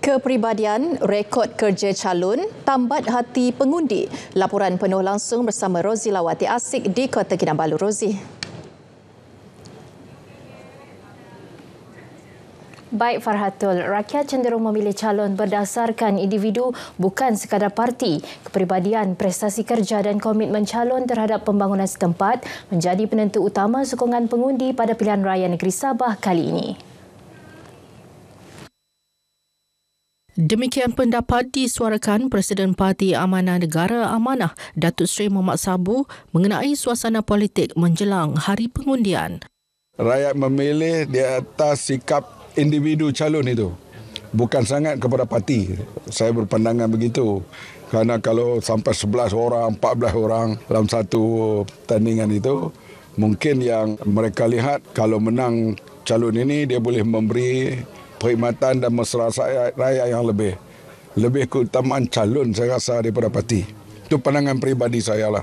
Kepribadian, rekod kerja calon, tambat hati pengundi. Laporan penuh langsung bersama Rozi Lawati Asik di Kota Kinabalu. Rozi. Baik Farhatul, rakyat cenderung memilih calon berdasarkan individu bukan sekadar parti. Kepribadian, prestasi kerja dan komitmen calon terhadap pembangunan setempat menjadi penentu utama sokongan pengundi pada pilihan raya negeri Sabah kali ini. Demikian pendapat disuarakan Presiden Parti Amanah Negara Amanah, Datuk Seri Mohamad Sabu mengenai suasana politik menjelang hari pengundian. Rakyat memilih di atas sikap individu calon itu, bukan sangat kepada parti. Saya berpandangan begitu. Kerana kalau sampai 11 orang, 14 orang dalam satu pertandingan itu, mungkin yang mereka lihat kalau menang calon ini, dia boleh memberi perkhidmatan dan mesra rakyat yang lebih keutamaan calon saya rasa daripada parti. Itu pandangan peribadi saya lah.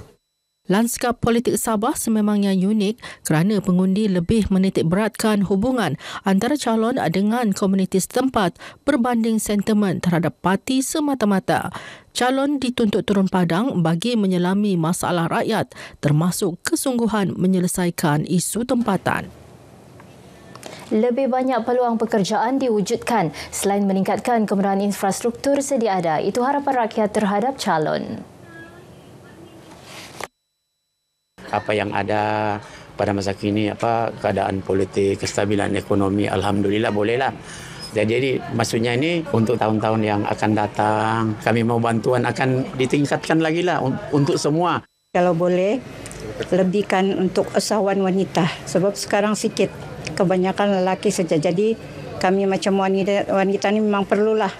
Lanskap politik Sabah sememangnya unik kerana pengundi lebih menitik beratkan hubungan antara calon dengan komuniti setempat berbanding sentimen terhadap parti semata-mata. Calon dituntut turun padang bagi menyelami masalah rakyat termasuk kesungguhan menyelesaikan isu tempatan. Lebih banyak peluang pekerjaan diwujudkan selain meningkatkan kemudahan infrastruktur sedia ada. Itu harapan rakyat terhadap calon. Apa yang ada pada masa kini, keadaan politik, kestabilan ekonomi, alhamdulillah bolehlah. Jadi maksudnya ini untuk tahun-tahun yang akan datang, kami mau bantuan akan ditingkatkan lagi lah untuk semua. Kalau boleh, lebihkan untuk usahawan wanita sebab sekarang sikit. Kebanyakan lelaki saja. Jadi kami macam wanita ni memang perlulah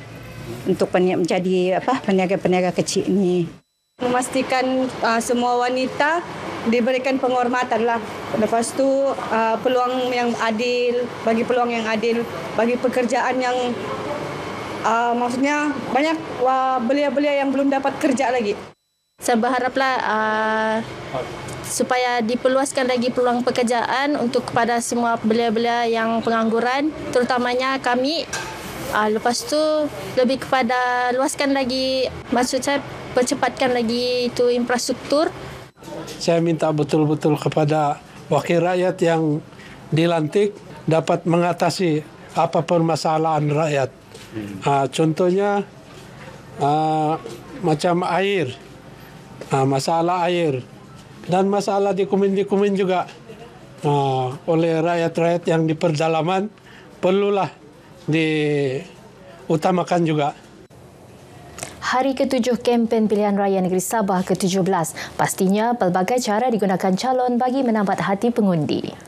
untuk menjadi peniaga-peniaga kecil ini. Memastikan semua wanita diberikan penghormatan lah. Lepas tu peluang yang adil, bagi peluang yang adil, bagi pekerjaan yang maksudnya banyak belia-belia yang belum dapat kerja lagi. Saya berharaplah supaya diperluaskan lagi peluang pekerjaan untuk kepada semua belia-belia yang pengangguran, terutamanya kami. Lepas tu lebih kepada luaskan lagi, maksud saya percepatkan lagi itu infrastruktur. Saya minta betul-betul kepada wakil rakyat yang dilantik dapat mengatasi apa permasalahan rakyat. Contohnya macam air, masalah air. Dan masalah di Kumin juga oleh rakyat-rakyat yang di perdalaman perlulah diutamakan juga. Hari ke-7 kempen pilihan raya negeri Sabah ke-17. Pastinya pelbagai cara digunakan calon bagi menambat hati pengundi.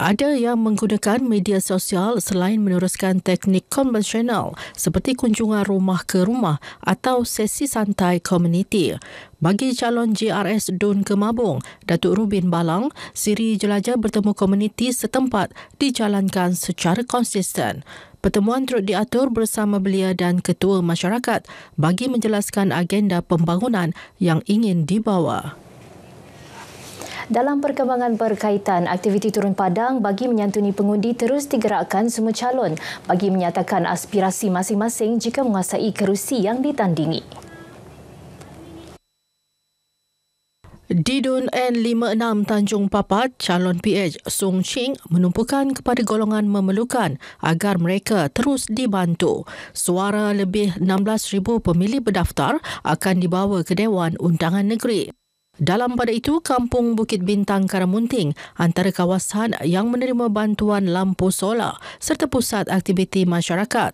Ada yang menggunakan media sosial selain meneruskan teknik konvensional seperti kunjungan rumah ke rumah atau sesi santai komuniti. Bagi calon JRS Dun Kemabung, Datuk Rubin Balang, siri jelajah bertemu komuniti setempat dijalankan secara konsisten. Pertemuan turut diatur bersama belia dan ketua masyarakat bagi menjelaskan agenda pembangunan yang ingin dibawa. Dalam perkembangan berkaitan, aktiviti turun padang bagi menyantuni pengundi terus digerakkan semua calon bagi menyatakan aspirasi masing-masing jika menguasai kerusi yang ditandingi. Di Dun N56 Tanjung Papat, calon PH Sung Ching menumpukan kepada golongan memerlukan agar mereka terus dibantu. Suara lebih 16,000 pemilih berdaftar akan dibawa ke Dewan Undangan Negeri. Dalam pada itu, Kampung Bukit Bintang Karamunting antara kawasan yang menerima bantuan lampu solar serta pusat aktiviti masyarakat.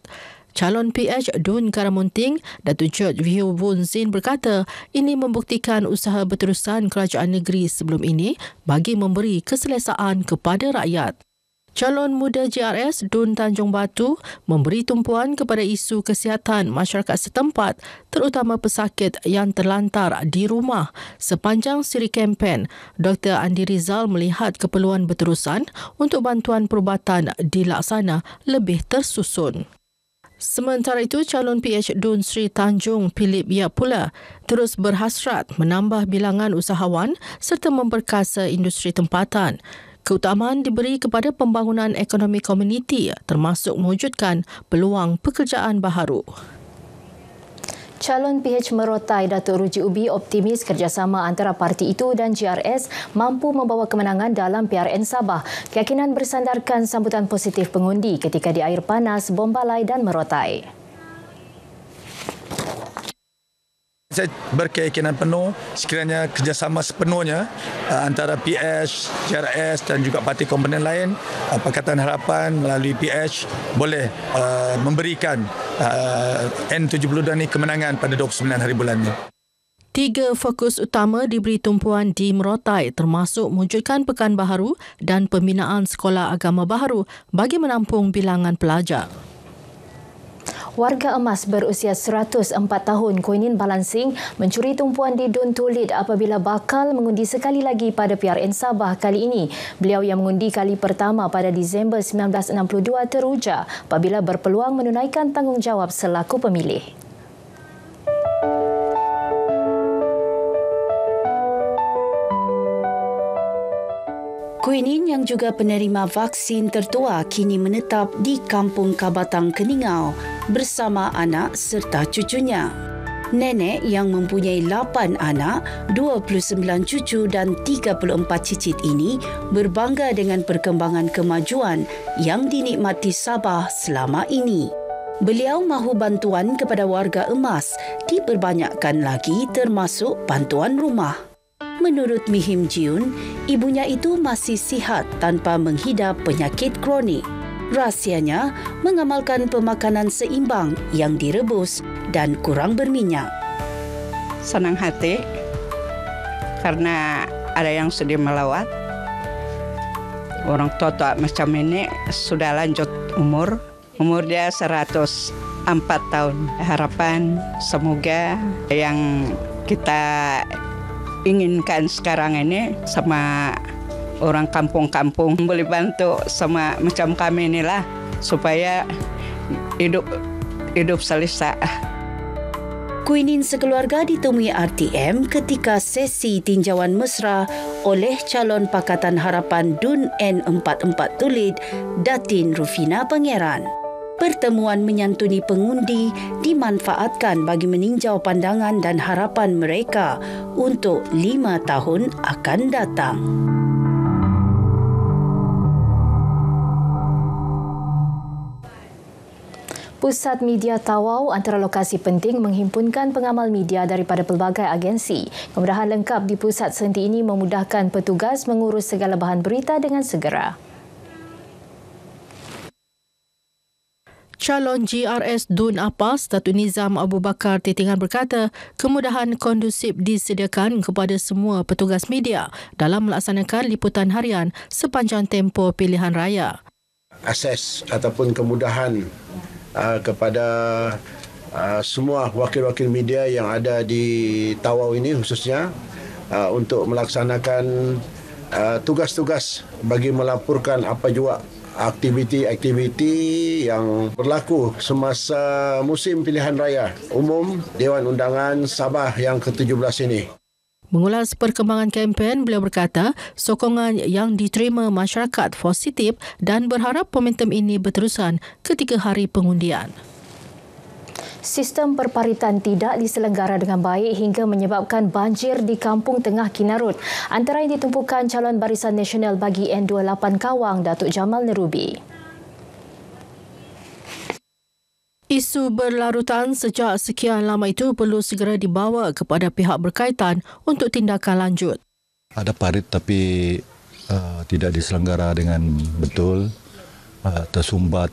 Calon PH Dun Karamunting, Datuk George View Bun Zin berkata ini membuktikan usaha berterusan kerajaan negeri sebelum ini bagi memberi keselesaan kepada rakyat. Calon muda JRS Dun Tanjung Batu memberi tumpuan kepada isu kesihatan masyarakat setempat terutama pesakit yang terlantar di rumah. Sepanjang siri kempen, Dr. Andi Rizal melihat keperluan berterusan untuk bantuan perubatan dilaksana lebih tersusun. Sementara itu, calon PH Dun Sri Tanjung Philip Yap pula terus berhasrat menambah bilangan usahawan serta memperkasa industri tempatan. Keutamaan diberi kepada pembangunan ekonomi komuniti termasuk mewujudkan peluang pekerjaan baharu. Calon PH Merotai Datuk Ruji Ubi optimis kerjasama antara parti itu dan GRS mampu membawa kemenangan dalam PRN Sabah. Keyakinan bersandarkan sambutan positif pengundi ketika di air panas Bombalai dan Merotai. Saya berkeyakinan penuh sekiranya kerjasama sepenuhnya antara PH, GRS dan juga parti komponen lain, Pakatan Harapan melalui PH boleh memberikan N72 ini kemenangan pada 29 hari bulan ini. 3 fokus utama diberi tumpuan di Merotai termasuk mewujudkan pekan baharu dan pembinaan sekolah agama baharu bagi menampung bilangan pelajar. Warga emas berusia 104 tahun Kuinin Balansing mencuri tumpuan di Dun Tulid apabila bakal mengundi sekali lagi pada PRN Sabah kali ini. Beliau yang mengundi kali pertama pada Disember 1962 teruja apabila berpeluang menunaikan tanggungjawab selaku pemilih. Kuinin yang juga penerima vaksin tertua kini menetap di Kampung Kabatang Keningau bersama anak serta cucunya. Nenek yang mempunyai 8 anak, 29 cucu dan 34 cicit ini berbangga dengan perkembangan kemajuan yang dinikmati Sabah selama ini. Beliau mahu bantuan kepada warga emas diperbanyakkan lagi termasuk bantuan rumah. Menurut Mihim Jiun, ibunya itu masih sihat tanpa menghidap penyakit kronik. Rahsianya mengamalkan pemakanan seimbang yang direbus dan kurang berminyak. Senang hati karena ada yang sudah melawat. Orang tua macam ini sudah lanjut umur. Umur dia 104 tahun. Harapan semoga yang kita inginkan sekarang ini sama orang kampung-kampung boleh bantu sama macam kami inilah supaya hidup selesa. Kuinin sekeluarga ditemui RTM ketika sesi tinjauan mesra oleh calon Pakatan Harapan Dun N44 Tulid, Datin Rufina Pangeran. Pertemuan menyantuni pengundi dimanfaatkan bagi meninjau pandangan dan harapan mereka untuk 5 tahun akan datang. Pusat Media Tawau antara lokasi penting menghimpunkan pengamal media daripada pelbagai agensi. Kemudahan lengkap di pusat senti ini memudahkan petugas mengurus segala bahan berita dengan segera. Calon GRS Dun Apas, Datuk Nizam Abu Bakar Titingan berkata, kemudahan kondusif disediakan kepada semua petugas media dalam melaksanakan liputan harian sepanjang tempoh pilihan raya. Akses ataupun kemudahan kepada semua wakil-wakil media yang ada di Tawau ini khususnya untuk melaksanakan tugas-tugas bagi melaporkan apa juga aktiviti-aktiviti yang berlaku semasa musim pilihan raya umum Dewan Undangan Sabah yang ke-17 ini. Mengulas perkembangan kempen, beliau berkata sokongan yang diterima masyarakat positif dan berharap momentum ini berterusan ketika hari pengundian. Sistem perparitan tidak diselenggara dengan baik hingga menyebabkan banjir di Kampung Tengah Kinarut. Antara yang ditumpukan calon Barisan Nasional bagi N28 Kawang, Datuk Jamal Nerubi. Isu berlarutan sejak sekian lama itu perlu segera dibawa kepada pihak berkaitan untuk tindakan lanjut. Ada parit tapi tidak diselenggara dengan betul, tersumbat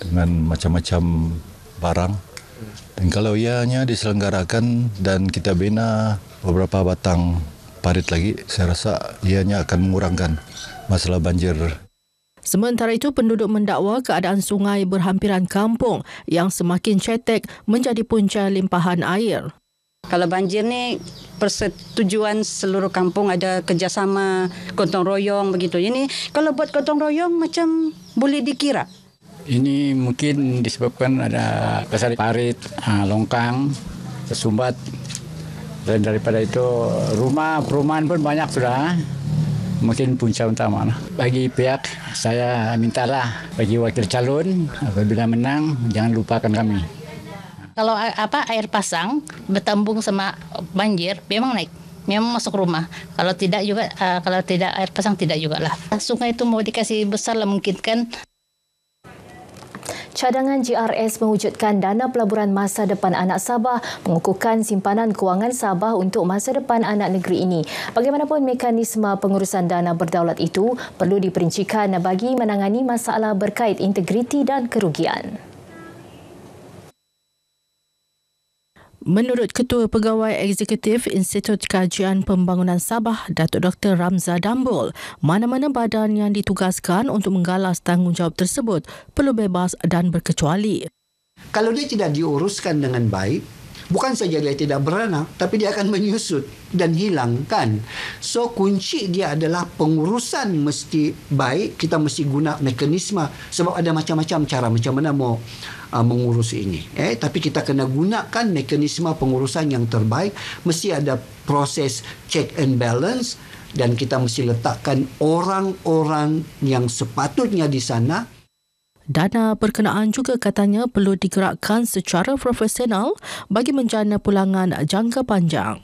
dengan macam-macam barang. Dan kalau ianya diselenggarakan dan kita bina beberapa batang parit lagi, saya rasa ianya akan mengurangkan masalah banjir. Sementara itu, penduduk mendakwa keadaan sungai berhampiran kampung yang semakin cetek menjadi punca limpahan air. Kalau banjir ni persetujuan seluruh kampung, ada kerjasama gotong royong begitu. Ini kalau buat gotong royong macam boleh dikira. Ini mungkin disebabkan ada kesalahan parit, longkang, tersumbat. Dan daripada itu perumahan pun banyak sudah. mungkin punca utama lah. Bagi pihak saya mintalah bagi wakil calon apabila menang jangan lupakan kami. Kalau air pasang bertambung sama banjir memang naik. Memang masuk rumah. Kalau tidak juga, kalau tidak air pasang tidak juga lah. Sungai itu mau dikasih besar lah mungkin kan. Cadangan GRS mewujudkan dana pelaburan masa depan anak Sabah mengukuhkan simpanan kewangan Sabah untuk masa depan anak negeri ini. Bagaimanapun mekanisme pengurusan dana berdaulat itu perlu diperincikan bagi menangani masalah berkait integriti dan kerugian. Menurut Ketua Pegawai Eksekutif Institut Kajian Pembangunan Sabah, Datuk Dr. Ramza Dambul, mana-mana badan yang ditugaskan untuk menggalas tanggungjawab tersebut perlu bebas dan berkecuali. Kalau dia tidak diuruskan dengan baik, bukan saja dia tidak beranak, tapi dia akan menyusut dan hilangkan. So, kunci dia adalah pengurusan mesti baik. Kita mesti guna mekanisme sebab ada macam-macam cara macam mana mau mengurus ini. Tapi kita kena gunakan mekanisme pengurusan yang terbaik. Mesti ada proses check and balance dan kita mesti letakkan orang-orang yang sepatutnya di sana. Dana berkenaan juga katanya perlu digerakkan secara profesional bagi menjana pulangan jangka panjang.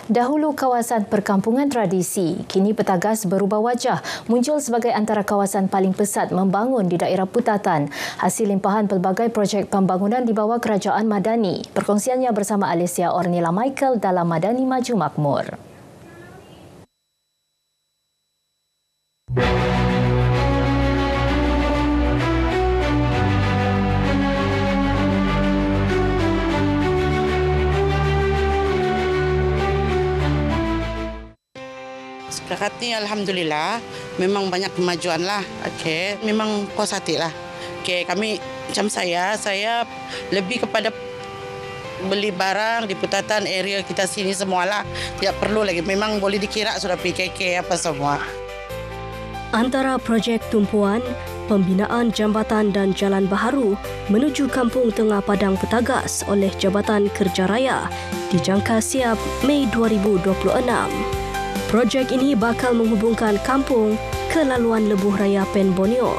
Dahulu kawasan perkampungan tradisi, kini Petagas berubah wajah, muncul sebagai antara kawasan paling pesat membangun di daerah Putatan. Hasil limpahan pelbagai projek pembangunan di bawah Kerajaan Madani. Perkongsiannya bersama Alicia Ornila Michael dalam Madani Maju Makmur. Setakat ni alhamdulillah memang banyak kemajuan lah. Okey, memang puas hati lah. Okey, kami macam saya lebih kepada beli barang di Putatan area kita sini semualah. Tidak perlu lagi, memang boleh dikira sudah PKK apa semua. Antara projek tumpuan, pembinaan jambatan dan jalan baharu menuju Kampung Tengah Padang Petagas oleh Jabatan Kerja Raya dijangka siap Mei 2026. Projek ini bakal menghubungkan kampung ke laluan lebuh raya Pen Borneo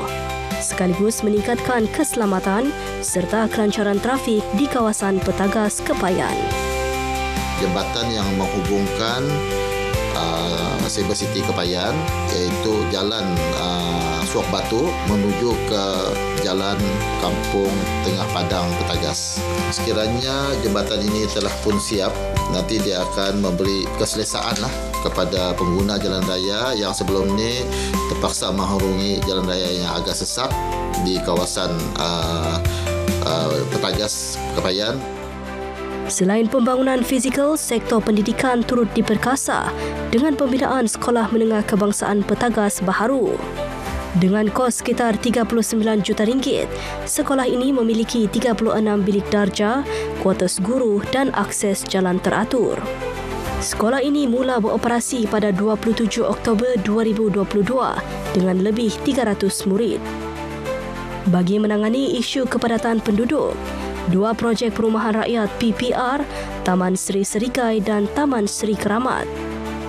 sekaligus meningkatkan keselamatan serta kelancaran trafik di kawasan Petagas Kepayan. Jambatan yang menghubungkan Saber City Kepayan iaitu jalan Suak Batu menuju ke jalan Kampung Tengah Padang Petagas. Sekiranya jambatan ini telah pun siap, nanti dia akan memberi keselesaan lah kepada pengguna jalan raya yang sebelum ini terpaksa mengarungi jalan raya yang agak sesak di kawasan Petagas Kepayan. Selain pembangunan fizikal, sektor pendidikan turut diperkasa dengan pembinaan Sekolah Menengah Kebangsaan Petagas Baharu. Dengan kos sekitar RM39 juta, sekolah ini memiliki 36 bilik darjah, kuartus guru dan akses jalan teratur. Sekolah ini mula beroperasi pada 27 Oktober 2022 dengan lebih 300 murid. Bagi menangani isu kepadatan penduduk, 2 projek perumahan rakyat PPR, Taman Seri Serikai dan Taman Seri Keramat,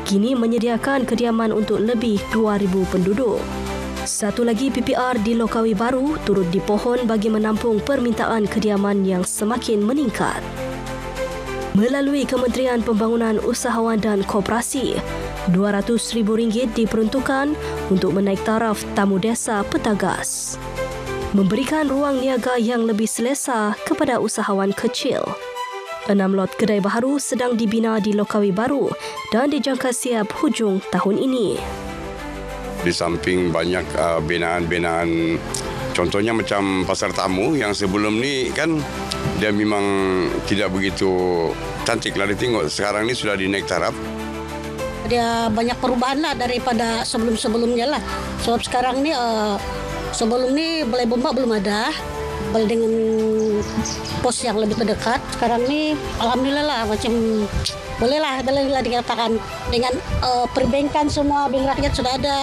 kini menyediakan kediaman untuk lebih 2,000 penduduk. Satu lagi PPR di Lokawi Baru turut dipohon bagi menampung permintaan kediaman yang semakin meningkat. Melalui Kementerian Pembangunan Usahawan dan Koperasi, RM200,000 diperuntukkan untuk menaik taraf tamu desa Petagas, memberikan ruang niaga yang lebih selesa kepada usahawan kecil. 6 lot kedai baharu sedang dibina di Lokawi Baru dan dijangka siap hujung tahun ini. Di samping banyak binaan-binaan, contohnya macam pasar tamu yang sebelum ni kan dia memang tidak begitu cantik lah ditengok. Sekarang ni sudah dinaik taraf. Dia banyak perubahan lah daripada sebelum-sebelumnya lah. Sebab sekarang ni sebelum ni Balai Bomba belum ada, balai dengan pos yang lebih terdekat. Sekarang ni alhamdulillah lah, macam bolehlah dikatakan dengan perbankan semua, bank rakyat sudah ada,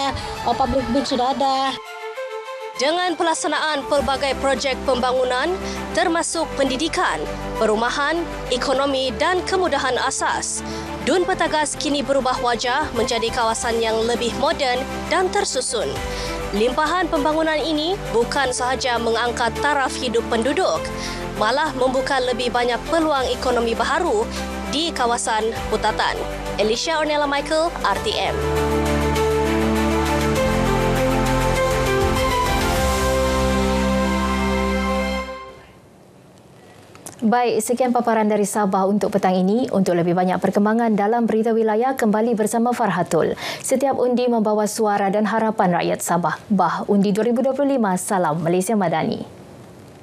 public bank sudah ada. Dengan pelaksanaan pelbagai projek pembangunan termasuk pendidikan, perumahan, ekonomi dan kemudahan asas, Dun Petagas kini berubah wajah menjadi kawasan yang lebih moden dan tersusun. Limpahan pembangunan ini bukan sahaja mengangkat taraf hidup penduduk, malah membuka lebih banyak peluang ekonomi baharu di kawasan Putatan. Alicia Ornella Michael, RTM. Baik, sekian paparan dari Sabah untuk petang ini. Untuk lebih banyak perkembangan dalam berita wilayah, kembali bersama Farhatul. Setiap undi membawa suara dan harapan rakyat Sabah. Bah Undi 2025, salam Malaysia Madani.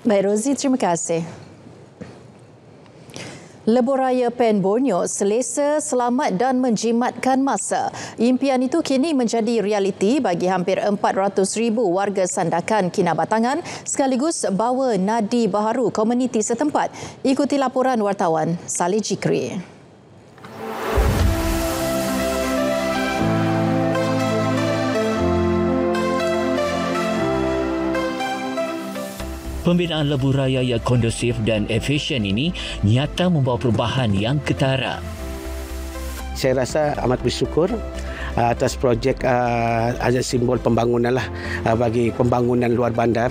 Baik Rozi, terima kasih. Lebuhraya Pen Borneo selesa, selamat dan menjimatkan masa. Impian itu kini menjadi realiti bagi hampir 400,000 warga Sandakan Kinabatangan sekaligus bawa nadi baharu komuniti setempat. Ikuti laporan wartawan Saleh Jikri. Pembinaan lebuhraya yang kondusif dan efisien ini nyata membawa perubahan yang ketara. Saya rasa amat bersyukur atas projek ada simbol pembangunan bagi pembangunan luar bandar.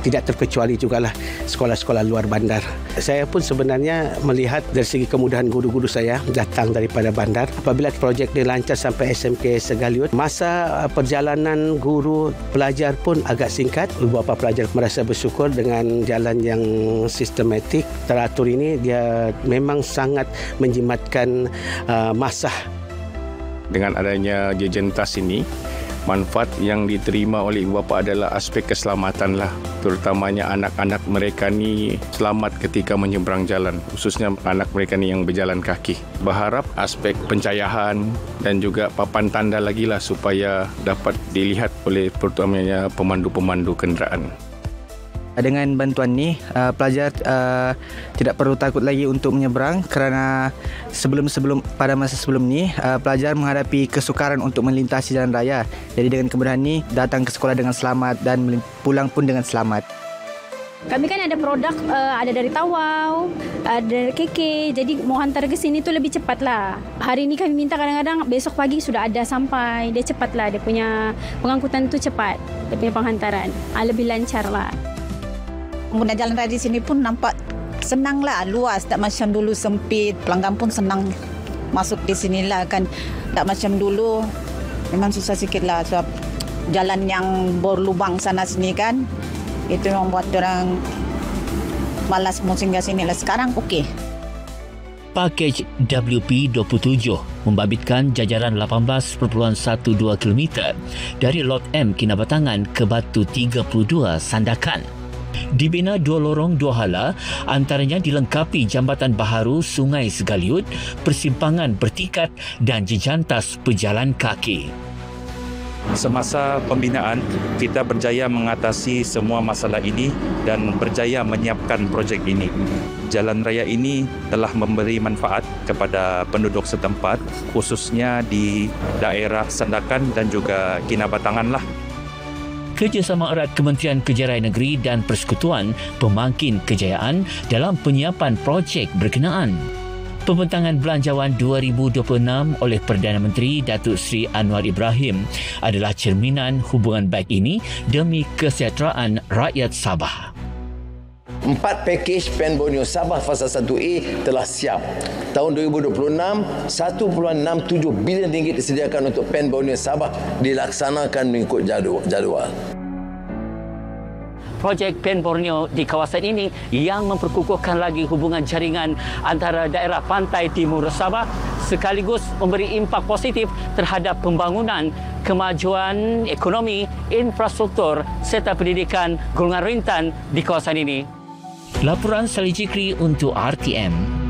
Tidak terkecuali jugalah sekolah-sekolah luar bandar. Saya pun sebenarnya melihat dari segi kemudahan guru-guru saya datang daripada bandar. Apabila projek dilancar sampai SMK Segaliut, masa perjalanan guru pelajar pun agak singkat. Beberapa pelajar merasa bersyukur dengan jalan yang sistematik, teratur ini. Dia memang sangat menjimatkan masa. Dengan adanya Jejentas ini, manfaat yang diterima oleh ibu bapa adalah aspek keselamatan lah. Terutamanya anak-anak mereka ni selamat ketika menyeberang jalan. Khususnya anak mereka ni yang berjalan kaki. Berharap aspek pencahayan dan juga papan tanda lagi lah supaya dapat dilihat oleh terutamanya pemandu-pemandu kenderaan. Dengan bantuan ni, pelajar tidak perlu takut lagi untuk menyeberang kerana pada masa sebelum ni, pelajar menghadapi kesukaran untuk melintasi jalan raya. Jadi dengan kemudahan ni, datang ke sekolah dengan selamat dan pulang pun dengan selamat. Kami kan ada produk, ada dari Tawau, ada dari KK. Jadi mau hantar ke sini tu lebih cepat lah. Hari ni kami minta kadang-kadang besok pagi sudah ada sampai. Dia cepat lah, dia punya pengangkutan tu cepat. Dia punya penghantaran, lebih lancar lah. Pengguna jalan raya di sini pun nampak senang lah, luas, tak macam dulu sempit. Pelanggan pun senang masuk di sinilah kan. Tak macam dulu, memang susah sikit lah sebab jalan yang berlubang sana sini kan. Itu yang membuat orang malas mau singgah sini lah. Sekarang okey. Pakej WP27 membabitkan jajaran 18.12 km dari Lot M Kinabatangan ke Batu 32 Sandakan. Dibina 2 lorong 2 hala, antaranya dilengkapi jambatan baharu Sungai Segaliut, persimpangan bertingkat dan jejantas pejalan kaki. Semasa pembinaan, kita berjaya mengatasi semua masalah ini dan berjaya menyiapkan projek ini. Jalan raya ini telah memberi manfaat kepada penduduk setempat, khususnya di daerah Sandakan dan juga Kinabatangan lah. Kerjasama erat Kementerian Kejaraian Negeri dan Persekutuan pemangkin kejayaan dalam penyiapan projek berkenaan. Pembentangan Belanjawan 2026 oleh Perdana Menteri Datuk Seri Anwar Ibrahim adalah cerminan hubungan baik ini demi kesejahteraan rakyat Sabah. 4 pakej Pen Borneo Sabah Fasa 1A telah siap. Tahun 2026, 1.67 bilion ringgit disediakan untuk Pen Borneo Sabah dilaksanakan mengikut jadual. Projek Pen Borneo di kawasan ini yang memperkukuhkan lagi hubungan jaringan antara daerah pantai timur Sabah sekaligus memberi impak positif terhadap pembangunan, kemajuan ekonomi, infrastruktur serta pendidikan golongan rentan di kawasan ini. Laporan Salih Jikri untuk RTM.